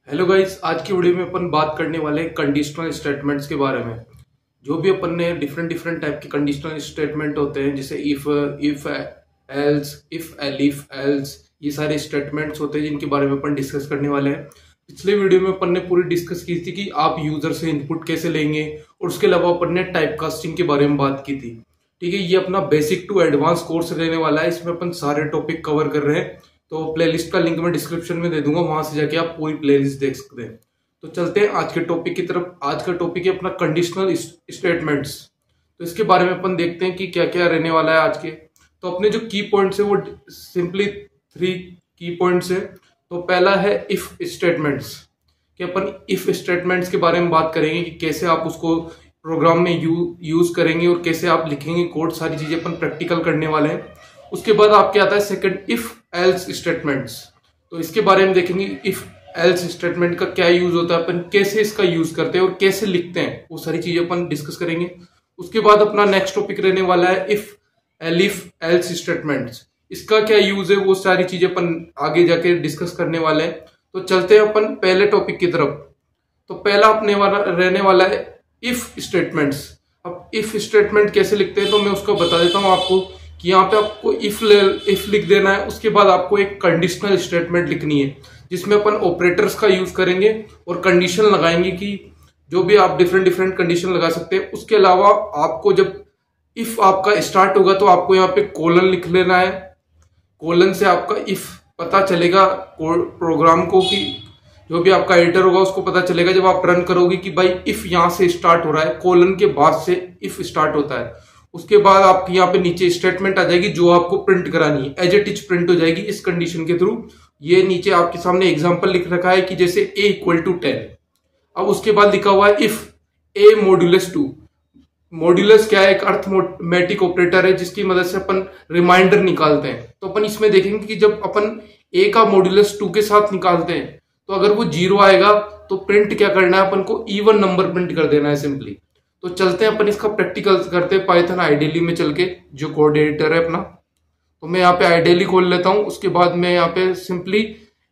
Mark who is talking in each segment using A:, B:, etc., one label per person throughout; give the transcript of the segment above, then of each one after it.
A: Hello guys, आज की video में अपन बात करने वाले हैं कंडीशनल स्टेटमेंट्स के बारे में। जो भी अपन ने डिफरेंट डिफरेंट टाइप के कंडीशनल स्टेटमेंट होते हैं, जैसे if else, if elif else, ये सारे स्टेटमेंट्स होते हैं जिनके बारे में अपन डिस्कस करने वाले हैं। पिछले वीडियो में अपन ने पूरी डिस्कस की थी कि आप यूजर से इनपुट कैसे लेंगे, और उसके अलावा अपन ने टाइप कास्टिंग के बारे में बात की थी। ठीक है, ये अपना बेसिक टू एडवांस कोर्स रहने वाला है। इसमें अपन सारे टॉपिक कवर कर रहे हैं, तो प्लेलिस्ट का लिंक मैं डिस्क्रिप्शन में दे दूंगा, वहां से जाके आप पूरी प्लेलिस्ट देख सकते हैं। तो चलते हैं आज के टॉपिक की तरफ। आज का टॉपिक है अपना कंडीशनल स्टेटमेंट्स। तो इसके बारे में अपन देखते हैं कि क्या क्या रहने वाला है आज के। तो अपने जो की पॉइंट्स है वो सिंपली 3 की पॉइंट्स है। तो पहला है इफ स्टेटमेंट्स, कि अपन इफ स्टेटमेंट्स के बारे में बात करेंगे कि कैसे आप उसको प्रोग्राम में यूज करेंगे और कैसे आप लिखेंगे कोड, सारी चीजें अपन प्रैक्टिकल करने वाले हैं। उसके बाद आपके आता है सेकंड इफ एल्स स्टेटमेंट्स। तो इसके बारे में देखेंगे इफ एल्स स्टेटमेंट का क्या यूज होता है, अपन कैसे इसका यूज करते हैं और कैसे लिखते हैं, वो सारी चीजें अपन डिस्कस करेंगे। उसके बाद अपना नेक्स्ट टॉपिक रहने वाला है इफ एलिफ एल्स स्टेटमेंट्स। इसका क्या यूज है, वो सारी चीजें अपन आगे जाके डिस्कस करने वाले हैं। तो चलते हैं अपन पहले टॉपिक की तरफ। तो पहला अपने वाला रहने वाला है इफ स्टेटमेंट्स। अब इफ स्टेटमेंट कैसे लिखते हैं तो मैं उसको बता देता हूं आपको, कि यहाँ पे आपको इफ लिख देना है। उसके बाद आपको एक कंडीशनल स्टेटमेंट लिखनी है, जिसमें अपन ऑपरेटर्स का यूज करेंगे और कंडीशन लगाएंगे, कि जो भी आप डिफरेंट डिफरेंट कंडीशन लगा सकते हैं। उसके अलावा आपको जब इफ आपका स्टार्ट होगा तो आपको यहाँ पे कोलन लिख लेना है। कोलन से आपका इफ पता चलेगा प्रोग्राम को, कि जो भी आपका एडिटर होगा उसको पता चलेगा जब आप रन करोगे कि भाई इफ यहां से स्टार्ट हो रहा है, कोलन के बाद से इफ स्टार्ट होता है। उसके बाद आपकी यहाँ पे नीचे स्टेटमेंट आ जाएगी जो आपको प्रिंट करानी है, एज इट इज प्रिंट हो जाएगी इस कंडीशन के थ्रू। ये नीचे आपके सामने एग्जांपल लिख रखा है कि जैसे a = 10। अब उसके बाद लिखा हुआ है इफ a मॉड्यूलस 2। मॉड्यूलस क्या है, एक अर्थमेटिक ऑपरेटर है जिसकी मदद से अपन रिमाइंडर निकालते हैं। तो अपन इसमें देखेंगे कि जब अपन a का मॉड्यूलस 2 के साथ निकालते हैं तो अगर वो 0 आएगा तो प्रिंट क्या करना है, अपन को इवन नंबर प्रिंट कर देना है सिंपली। तो चलते हैं अपन इसका प्रैक्टिकल करते हैं पाइथन आइडियली में चल के, जो कोड एडिटर है अपना। तो मैं यहाँ पे आइडियली खोल लेता हूँ। उसके बाद मैं यहाँ पे सिंपली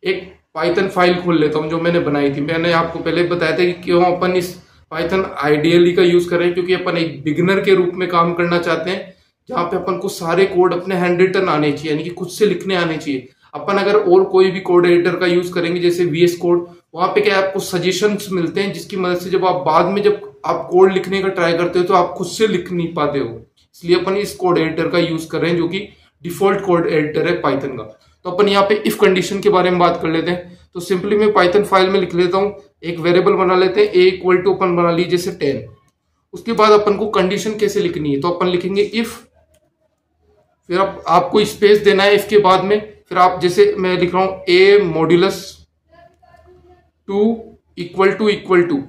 A: एक पाइथन फाइल खोल लेता हूँ जो मैंने बनाई थी। मैंने आपको पहले बताया था कि क्यों अपन इस पाइथन आइडियली का यूज करें, क्योंकि अपन एक बिगिनर के रूप में काम करना चाहते हैं, जहाँ पे अपन को सारे कोड अपने हैंड रिटन आने चाहिए, यानी कि खुद से लिखने आने चाहिए। अपन अगर और कोई भी कोड एडिटर का यूज करेंगे जैसे VS कोड, वहां पे क्या आपको सजेशंस मिलते हैं, जिसकी मदद से जब आप बाद में जब आप कोड लिखने का ट्राई करते हो तो आप खुद से लिख नहीं पाते हो। इसलिए अपन इस कोड एडिटर का यूज कर रहे हैं, जो कि डिफॉल्ट कोड एडिटर है पाइथन का। तो अपन यहाँ पे इफ कंडीशन के बारे में बात कर लेते हैं। तो सिंपली मैं पाइथन फाइल में लिख लेता हूँ, एक वेरिएबल बना लेते हैं a = अपन बना लीजिए जैसे 10। उसके बाद अपन को कंडीशन कैसे लिखनी है, तो अपन लिखेंगे इफ, फिर आपको स्पेस देना है इफ के बाद में। फिर आप जैसे मैं लिख रहा हूं a मॉड्यूलस 2 =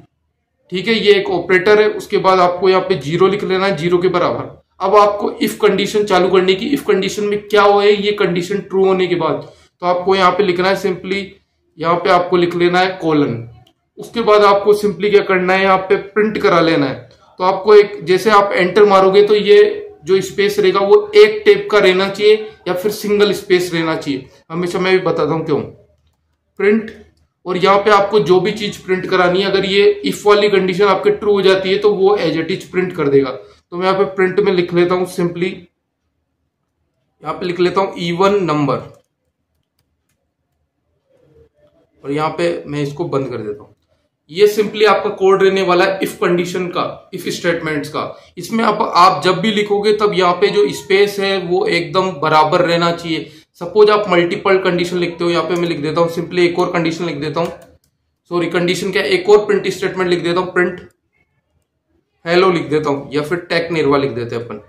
A: ठीक है, ये एक ऑपरेटर है। उसके बाद आपको यहाँ पे 0 लिख लेना है, 0 के बराबर। अब आपको इफ कंडीशन चालू करने की, इफ कंडीशन में क्या हो है, ये कंडीशन ट्रू होने के बाद तो आपको यहाँ पे लिखना है सिंपली, यहाँ पे आपको लिख लेना है कोलन। उसके बाद आपको सिंपली क्या करना है, यहाँ पे प्रिंट करा लेना है। तो आपको एक, जैसे आप एंटर मारोगे तो ये जो स्पेस रहेगा वो एक टेप का रहना चाहिए या फिर सिंगल स्पेस रहना चाहिए। हमेशा मैं भी बताता हूं क्यों। प्रिंट, और यहाँ पे आपको जो भी चीज प्रिंट करानी है, अगर ये इफ वाली कंडीशन आपके ट्रू हो जाती है तो वो एज इट इज प्रिंट कर देगा। तो मैं यहाँ पे प्रिंट में लिख लेता हूं सिंपली, यहाँ पे लिख लेता हूं इवन नंबर, और यहाँ पे मैं इसको बंद कर देता हूं। ये सिंपली आपका कोड रहने वाला है इफ कंडीशन का, इफ स्टेटमेंट्स का। इसमें आप जब भी लिखोगे तब यहाँ पे जो स्पेस है वो एकदम बराबर रहना चाहिए। सपोज आप मल्टीपल कंडीशन लिखते हो, यहाँ पे मैं लिख देता हूँ सिंपली एक और कंडीशन लिख देता हूँ, सॉरी कंडीशन क्या, एक और प्रिंट स्टेटमेंट लिख देता हूँ, प्रिंट हेलो लिख देता हूँ, या फिर टेक निर्वा लिख देते हैं अपन।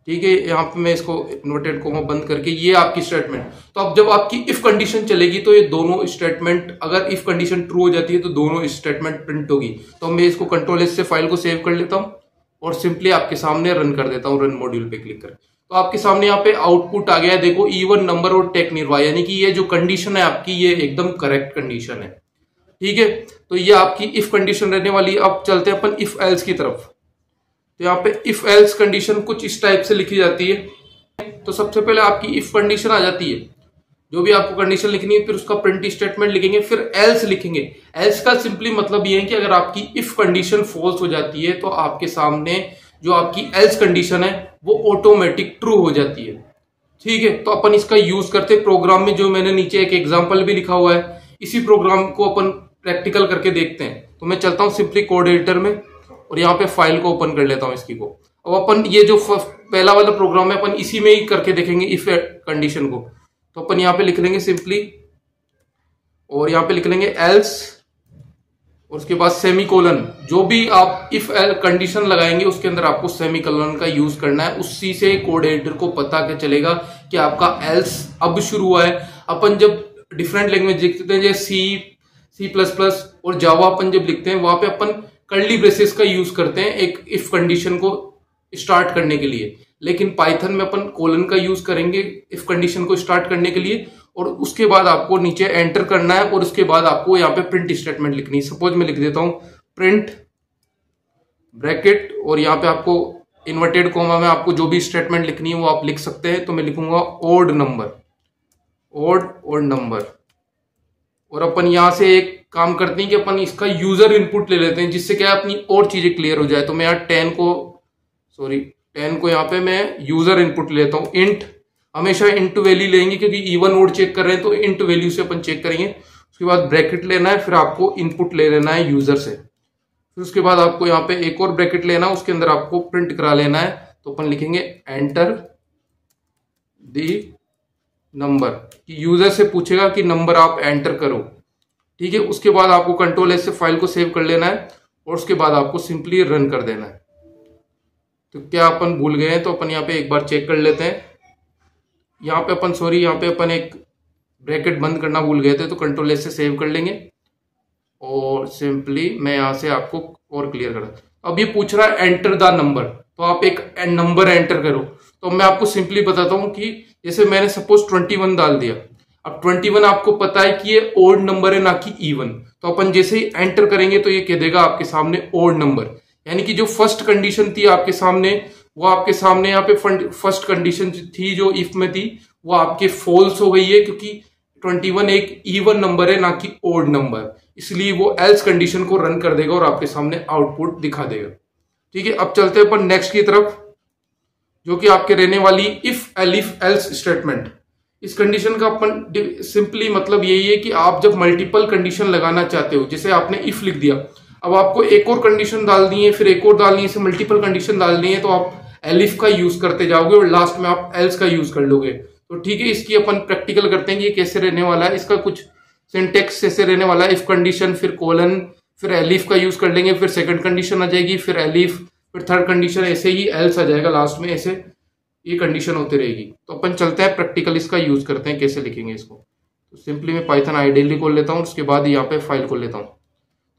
A: ठीक है, यहाँ पे मैं इसको इन्वर्टेड कोमा बंद करके, ये आपकी स्टेटमेंट। तो अब जब आपकी इफ कंडीशन चलेगी तो ये दोनों स्टेटमेंट, अगर इफ कंडीशन ट्रू हो जाती है तो दोनों स्टेटमेंट प्रिंट होगी। तो मैं इसको Ctrl+S से फाइल को सेव कर लेता हूं और सिंपली आपके सामने रन कर देता हूं, रन मॉड्यूल पे क्लिक कर। तो आपके सामने यहाँ पे आउटपुट आ गया, देखो इवन नंबर और टेक निर्वा, यानी कि ये जो कंडीशन है आपकी ये एकदम करेक्ट कंडीशन है। ठीक है, तो ये आपकी इफ कंडीशन रहने वाली। अब चलते हैं अपन इफ एल्स की तरफ। तो यहाँ पे इफ एल्स कंडीशन कुछ इस टाइप से लिखी जाती है। तो सबसे पहले आपकी इफ कंडीशन आ जाती है, जो भी आपको कंडीशन लिखनी है फिर उसका प्रिंट स्टेटमेंट लिखेंगे, फिर एल्स लिखेंगे। एल्स का सिंपली मतलब ये है कि अगर आपकी इफ कंडीशन फॉल्स हो जाती है तो आपके सामने जो आपकी एल्स कंडीशन है वो ऑटोमेटिक ट्रू हो जाती है। ठीक है, तो अपन इसका यूज करते प्रोग्राम में, जो मैंने नीचे एक एग्जांपल भी लिखा हुआ है, इसी प्रोग्राम को अपन प्रैक्टिकल करके देखते हैं। तो मैं चलता हूं सिंपली कोड एडिटर में और यहाँ पे फाइल को ओपन कर लेता हूं इसकी को। अब अपन ये जो पहला वाला प्रोग्राम है अपन इसी में ही करके देखेंगे इफ कंडीशन को। तो अपन यहाँ पे लिख लेंगे सिंपली, और यहाँ पे लिख लेंगे एल्स, और उसके बाद सेमीकोलन। जो भी आप इफ कंडीशन लगाएंगे उसके अंदर आपको सेमीकोलन का यूज करना है। उसी से कोड एडिटर को पता क्या चलेगा कि आपका एल्स अब शुरू हुआ है। अपन जब डिफरेंट लैंग्वेज लिखते हैं जैसे C++ और जावा अपन जब लिखते हैं वहां पे अपन कर्ली ब्रेसेस का यूज करते हैं एक इफ कंडीशन को स्टार्ट करने के लिए, लेकिन पाइथन में अपन कोलन का यूज करेंगे इफ कंडीशन को स्टार्ट करने के लिए। और उसके बाद आपको नीचे एंटर करना है और उसके बाद आपको यहाँ पे प्रिंट स्टेटमेंट लिखनी है। सपोज मैं लिख देता हूं प्रिंट ब्रैकेट, और यहाँ पे आपको इन्वर्टेड कोमा में आपको जो भी स्टेटमेंट लिखनी है वो आप लिख सकते हैं। तो मैं लिखूंगा ओड नंबर, ओड और नंबर। और अपन यहां से एक काम करते हैं कि अपन इसका यूजर इनपुट ले लेते हैं, जिससे क्या अपनी और चीजें क्लियर हो जाए। तो मैं यहाँ 10 को यहाँ पे मैं यूजर इनपुट लेता हूं। इंट, हमेशा इंट वैल्यू लेंगे क्योंकि इवन ओड चेक कर रहे हैं तो इंट वैल्यू से अपन चेक करेंगे। उसके बाद ब्रैकेट लेना है, फिर आपको इनपुट ले लेना है यूजर से। फिर उसके बाद आपको यहाँ पे एक और ब्रैकेट लेना है, उसके अंदर आपको प्रिंट करा लेना है। तो अपन लिखेंगे एंटर दी नंबर, कि यूजर से पूछेगा कि नंबर आप एंटर करो। ठीक है, उसके बाद आपको कंट्रोल एस से फाइल को सेव कर लेना है और उसके बाद आपको सिंपली रन कर देना है। तो क्या अपन भूल गए हैं, तो अपन यहाँ पे एक बार चेक कर लेते हैं। यहाँ पे अपन एक ब्रैकेट बंद करना भूल गए थे, तो कंट्रोल एस से सेव कर लेंगे और सिंपली मैं यहाँ से आपको और क्लियर करा। अब ये पूछ रहा है एंटर द नंबर, तो आप एक नंबर एंटर करो। तो मैं आपको सिंपली बताता हूं कि जैसे मैंने सपोज 21 डाल दिया। अब 21 आपको पता है कि ये ओड नंबर है ना कि इवन, तो अपन जैसे ही एंटर करेंगे तो ये कह देगा आपके सामने ओड नंबर, यानी कि जो फर्स्ट कंडीशन थी आपके सामने वो आपके सामने यहाँ पे फर्स्ट कंडीशन थी जो इफ में थी वो आपके फॉल्स हो गई है, क्योंकि 21 एक इवन नंबर है ना कि ओड नंबर, इसलिए वो एल्स कंडीशन को रन कर देगा और आपके सामने आउटपुट दिखा देगा। ठीक है, अब चलते हैं अपन नेक्स्ट की तरफ, जो कि आपके रहने वाली इफ एल्स स्टेटमेंट। इस कंडीशन का अपन सिंपली मतलब यही है कि आप जब मल्टीपल कंडीशन लगाना चाहते हो, जैसे आपने इफ लिख दिया, अब आपको एक और कंडीशन डालनी है, फिर एक और डालनी है, मल्टीपल कंडीशन डालनी है, तो आप एलिफ का यूज करते जाओगे और लास्ट में आप एल्स का यूज कर लोगे। तो ठीक है, इसकी अपन प्रैक्टिकल करते हैं कि ये कैसे रहने वाला है। इसका कुछ सिंटेक्स ऐसे रहने वाला है, इफ कंडीशन, फिर कोलन, फिर एलिफ का यूज कर लेंगे, फिर सेकंड कंडीशन आ जाएगी, फिर एलिफ, फिर थर्ड कंडीशन, ऐसे ही एल्स आ जाएगा लास्ट में, ऐसे ये कंडीशन होती रहेगी। तो अपन चलते हैं प्रैक्टिकल इसका यूज करते हैं, कैसे लिखेंगे इसको। तो सिंपली मैं पाइथन आइडियली खोल लेता हूँ, उसके बाद यहाँ पे फाइल खोल लेता हूँ।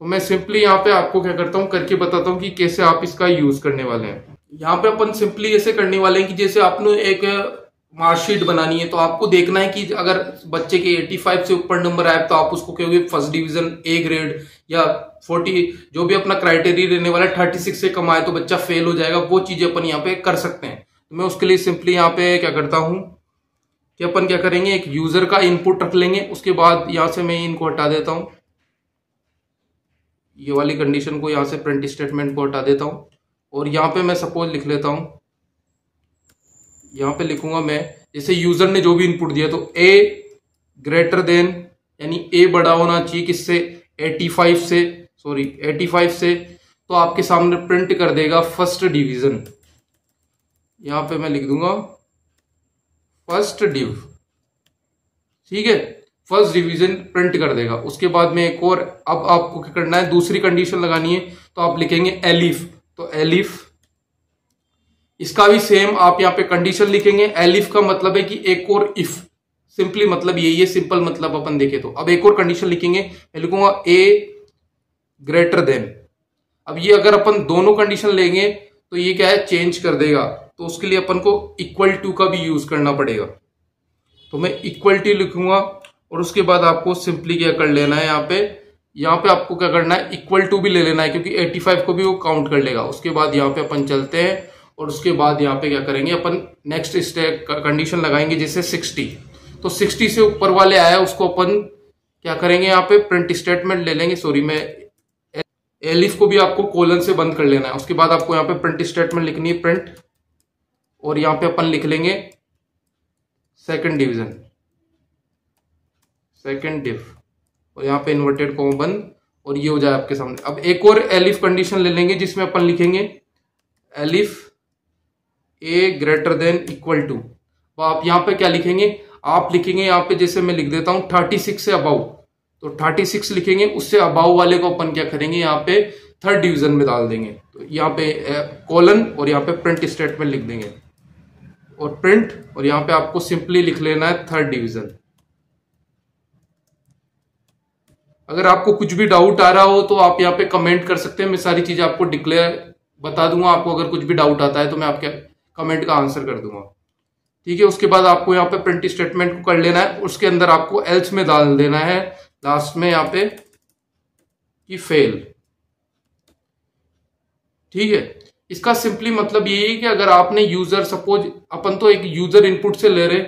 A: तो मैं सिंपली यहाँ पे आपको क्या करता हूँ करके बताता हूँ कि कैसे आप इसका यूज करने वाले हैं। यहाँ पे अपन सिंपली ऐसे करने वाले हैं कि जैसे आपने एक मार्कशीट बनानी है, तो आपको देखना है कि अगर बच्चे के 85 से ऊपर नंबर आए तो आप उसको कहोगे फर्स्ट डिवीजन ए ग्रेड, या 40 जो भी अपना क्राइटेरिया रहने वाला है 36 से कम आए तो बच्चा फेल हो जाएगा। वो चीजें अपन यहाँ पे कर सकते हैं। तो मैं उसके लिए सिंपली यहाँ पे क्या करता हूँ कि अपन क्या करेंगे, एक यूजर का इनपुट रख लेंगे। उसके बाद यहाँ से मैं इनको हटा देता हूँ, ये वाली कंडीशन को यहाँ से प्रिंट स्टेटमेंट को हटा देता हूँ, और यहाँ पे मैं सपोज लिख लेता हूँ, यहाँ पे लिखूंगा मैं जैसे यूजर ने जो भी इनपुट दिया, तो ए ग्रेटर देन, यानी ए बड़ा होना चाहिए किससे, 85 से, तो आपके सामने प्रिंट कर देगा फर्स्ट डिवीजन। यहाँ पे मैं लिख दूंगा फर्स्ट डिव, ठीक है, फर्स्ट डिवीजन प्रिंट कर देगा। उसके बाद में एक और, अब आपको क्या करना है, दूसरी कंडीशन लगानी है, तो आप लिखेंगे एलिफ। तो एलिफ, इसका भी सेम आप यहाँ पे कंडीशन लिखेंगे। एलिफ का मतलब है कि एक और इफ, सिंपली मतलब यही है, सिंपल मतलब अपन देखे तो। अब एक और कंडीशन लिखेंगे, मैं लिखूंगा ए ग्रेटर देन। अब ये अगर अपन दोनों कंडीशन लेंगे तो ये क्या है, चेंज कर देगा। तो उसके लिए अपन को इक्वल टू का भी यूज करना पड़ेगा। तो मैं इक्वल टू लिखूंगा और उसके बाद आपको सिंपली क्या कर लेना है, यहाँ पे आपको क्या करना है, इक्वल टू भी ले लेना है, क्योंकि 85 को भी वो काउंट कर लेगा। उसके बाद यहाँ पे अपन चलते हैं और उसके बाद यहाँ पे क्या करेंगे, अपन नेक्स्ट स्टेप कंडीशन लगाएंगे जैसे 60। तो 60 से ऊपर वाले आया उसको अपन क्या करेंगे, यहाँ पे प्रिंट स्टेटमेंट ले लेंगे। सॉरी, मैं एलिफ को भी आपको कोलन से बंद कर लेना है। उसके बाद आपको यहाँ पे प्रिंट स्टेटमेंट लिखनी है, प्रिंट, और यहाँ पे अपन लिख लेंगे सेकंड डिवीजन, सेकंड डिव, और यहाँ पे इन्वर्टेड कॉमा बंद, और ये हो जाए आपके सामने। अब एक और एलिफ कंडीशन ले लेंगे जिसमें अपन लिखेंगे एलिफ A greater than equal to. तो आप यहाँ पे क्या लिखेंगे, आप लिखेंगे यहाँ पे, जैसे मैं लिख देता हूं 36 से अबाउ, तो 36 लिखेंगे, उससे अबाउ वाले को अपन क्या करेंगे, यहाँ पे थर्ड डिवीजन में डाल देंगे। तो यहाँ पे कॉलन और यहाँ पे प्रिंट स्टेटमेंट लिख देंगे, और प्रिंट, और यहाँ पे आपको सिंपली लिख लेना है थर्ड डिवीजन। अगर आपको कुछ भी डाउट आ रहा हो तो आप यहाँ पे कमेंट कर सकते हैं, मैं सारी चीजें आपको डिक्लेयर बता दूंगा। आपको अगर कुछ भी डाउट आता है तो मैं आपके कमेंट का आंसर कर दूंगा, ठीक है। उसके बाद आपको यहाँ पे प्रिंट स्टेटमेंट को कर लेना है, उसके अंदर आपको एल्स में डाल देना है लास्ट में यहाँ पे कि फेल, ठीक है। इसका सिंपली मतलब ये है कि अगर आपने यूजर, सपोज अपन तो एक यूजर इनपुट से ले रहे,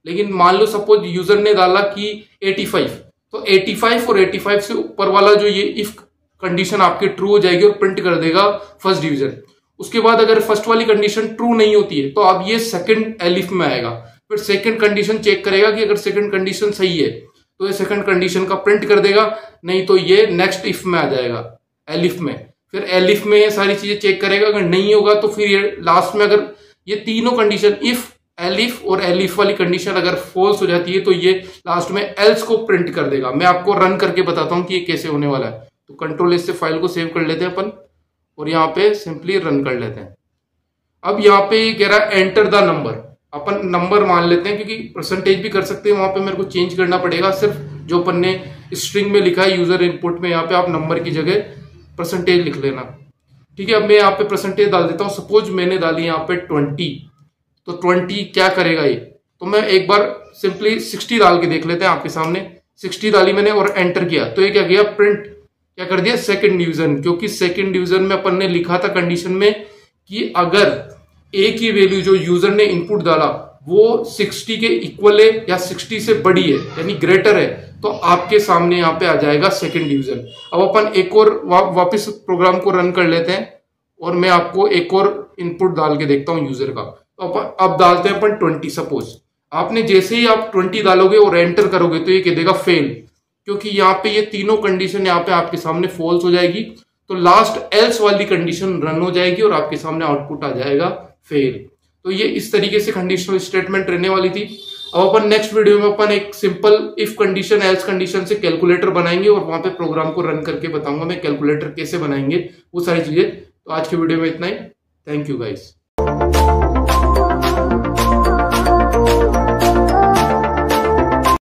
A: लेकिन मान लो सपोज यूजर ने डाला कि 85, तो 85 और 85 से ऊपर वाला जो ये इफ कंडीशन आपकी ट्रू हो जाएगी और प्रिंट कर देगा फर्स्ट डिवीजन। उसके बाद अगर फर्स्ट वाली कंडीशन ट्रू नहीं होती है तो अब ये सेकंड एलिफ में आएगा, फिर सेकंड कंडीशन चेक करेगा कि अगर सेकंड कंडीशन सही है तो ये सेकंड कंडीशन का प्रिंट कर देगा, नहीं तो ये नेक्स्ट इफ में आ जाएगा एलिफ में। फिर एलिफ में ये सारी चीजें चेक करेगा, अगर नहीं होगा तो फिर ये लास्ट में अगर ये तीनों कंडीशन इफ, एलिफ और एलिफ वाली कंडीशन अगर फॉल्स हो जाती है तो ये लास्ट में एल्स को प्रिंट कर देगा। मैं आपको रन करके बताता हूं कि ये कैसे होने वाला है। तो कंट्रोल एस से फाइल को सेव कर लेते हैं अपन, और यहाँ पे सिंपली रन कर लेते हैं। अब यहाँ पे कह रहा है enter the number, upon number मान लेते हैं क्योंकि परसेंटेज भी कर सकते हैं, वहां पे मेरे को चेंज करना पड़ेगा। सिर्फ जो अपन ने स्ट्रिंग में लिखा है यूजर इनपुट में, यहाँ पे आप नंबर की जगह परसेंटेज लिख लेना, ठीक है। अब मैं यहाँ पे परसेंटेज डाल देता हूँ, सपोज मैंने डाली यहाँ पे 20, तो 20 क्या करेगा ये, तो मैं एक बार सिंपली 60 डाल के देख लेते हैं आपके सामने। 60 डाली मैंने और एंटर किया, तो ये क्या किया, प्रिंट क्या कर दिया, सेकंड डिवीजन। क्योंकि सेकंड डिवीजन में अपन ने लिखा था कंडीशन में कि अगर ए की वैल्यू जो यूजर ने इनपुट डाला वो 60 के इक्वल है या 60 से बड़ी है यानी ग्रेटर है, तो आपके सामने यहाँ पे आ जाएगा सेकंड डिवीजन। अब अपन एक और वापस प्रोग्राम को रन कर लेते हैं, और मैं आपको एक और इनपुट डाल के देखता हूं यूजर का। तो अब डालते हैं अपन 20। सपोज आपने जैसे ही आप 20 डालोगे और एंटर करोगे तो ये कह देगा फेल, क्योंकि यहाँ पे ये तीनों कंडीशन यहाँ पे आपके सामने फॉल्स हो जाएगी। तो लास्ट एल्स वाली कंडीशन रन हो जाएगी और आपके सामने आउटपुट आ जाएगा फेल। तो ये इस तरीके से कंडीशनल स्टेटमेंट रहने वाली थी। अब अपन नेक्स्ट वीडियो में अपन एक simple if condition else condition से कैलकुलेटर बनाएंगे, और वहां पे प्रोग्राम को रन करके बताऊंगा मैं कैलकुलेटर कैसे बनाएंगे, वो सारी चीजें। तो आज के वीडियो में इतना ही। Thank you guys.